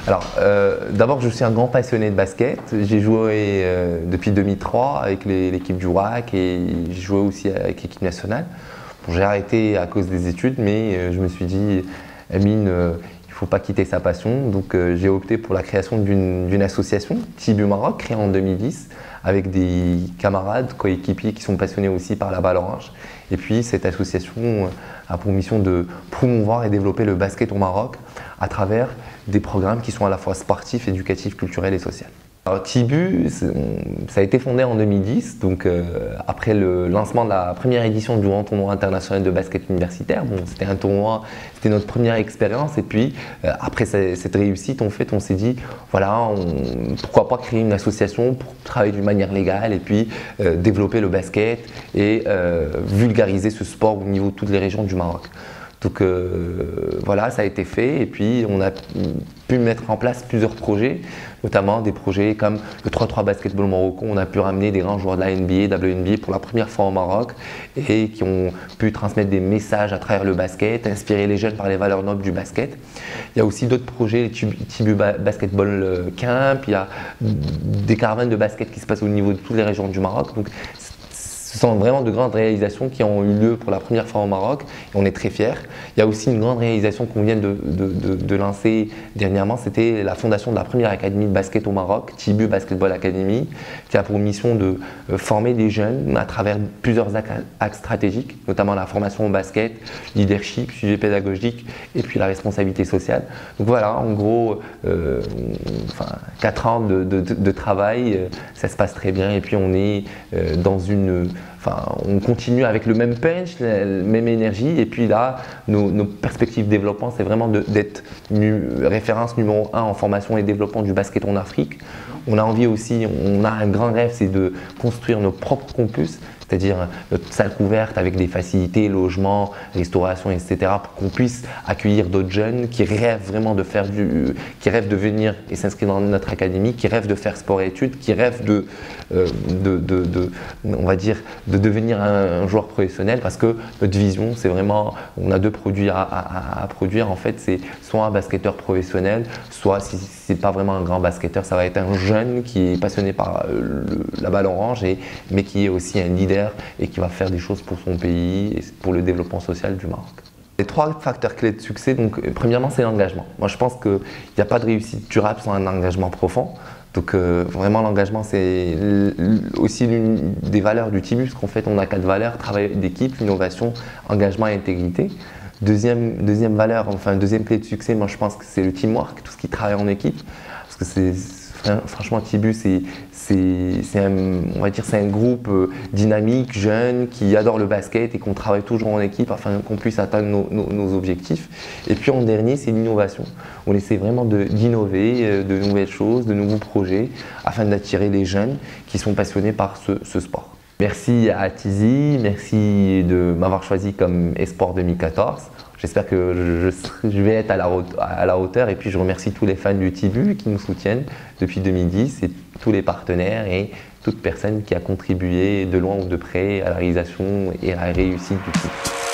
Alors, d'abord, je suis un grand passionné de basket. J'ai joué depuis 2003 avec l'équipe du WAC et j'ai joué aussi avec l'équipe nationale. Bon, j'ai arrêté à cause des études, mais je me suis dit, Amine, il ne faut pas quitter sa passion. Donc, j'ai opté pour la création d'une association, Tibu Maroc, créée en 2010, avec des camarades, coéquipiers qui sont passionnés aussi par la balle orange. Et puis, cette association a pour mission de promouvoir et développer le basket au Maroc à travers des programmes qui sont à la fois sportifs, éducatifs, culturels et sociaux. Alors, Tibu, ça a été fondé en 2010, donc après le lancement de la première édition du Grand Tournoi international de basket universitaire. Bon, c'était un tournoi, c'était notre première expérience, et puis après cette réussite, on s'est dit, voilà, pourquoi pas créer une association pour travailler d'une manière légale et puis développer le basket et vulgariser ce sport au niveau de toutes les régions du Maroc. Donc voilà, ça a été fait et puis on a pu mettre en place plusieurs projets, notamment des projets comme le 3-3 Basketball Morocco. On a pu ramener des grands joueurs de la NBA, WNBA pour la première fois au Maroc et qui ont pu transmettre des messages à travers le basket, inspirer les jeunes par les valeurs nobles du basket. Il y a aussi d'autres projets, les Tibu Basketball Camp, il y a des caravanes de basket qui se passent au niveau de toutes les régions du Maroc. Donc, ce sont vraiment de grandes réalisations qui ont eu lieu pour la première fois au Maroc et on est très fiers. Il y a aussi une grande réalisation qu'on vient de lancer dernièrement, c'était la fondation de la première académie de basket au Maroc, Tibu Basketball Academy, qui a pour mission de former des jeunes à travers plusieurs axes stratégiques, notamment la formation au basket, leadership, sujet pédagogique et puis la responsabilité sociale. Donc voilà, en gros, 4 ans de travail, ça se passe très bien et puis on est dans on continue avec le même punch, la même énergie et puis là, nos perspectives de développement, c'est vraiment d'être référence numéro 1 en formation et développement du basket en Afrique. On a envie aussi, on a un grand rêve, c'est de construire nos propres campus, c'est-à-dire notre salle couverte avec des facilités, logements, restauration, etc. pour qu'on puisse accueillir d'autres jeunes qui rêvent vraiment de faire qui rêvent de venir et s'inscrire dans notre académie, qui rêvent de faire sport et études, qui rêvent on va dire, de devenir un joueur professionnel parce que notre vision, c'est vraiment, on a deux produits à produire en fait, c'est soit un basketteur professionnel, soit si c'est pas vraiment un grand basketteur, ça va être un jeune qui est passionné par la balle orange mais qui est aussi un leader et qui va faire des choses pour son pays et pour le développement social du Maroc. Les 3 facteurs clés de succès, donc premièrement c'est l'engagement. Moi je pense qu'il n'y a pas de réussite durable sans un engagement profond. Donc vraiment l'engagement c'est aussi l'une des valeurs du Tibu, parce qu'en fait on a 4 valeurs, travail d'équipe, innovation, engagement et intégrité. Deuxième valeur, enfin deuxième clé de succès, moi je pense que c'est le teamwork, tout ce qui travaille en équipe. Parce que franchement Tibu c'est un groupe dynamique, jeune, qui adore le basket et qu'on travaille toujours en équipe afin qu'on puisse atteindre nos objectifs. Et puis en dernier, c'est l'innovation. On essaie vraiment d'innover de nouvelles choses, de nouveaux projets afin d'attirer les jeunes qui sont passionnés par ce sport. Merci à Tizi, merci de m'avoir choisi comme Esport 2014. J'espère que je vais être à la hauteur et puis je remercie tous les fans du Tibu qui nous soutiennent depuis 2010 et tous les partenaires et toute personne qui a contribué de loin ou de près à la réalisation et à la réussite du Tibu.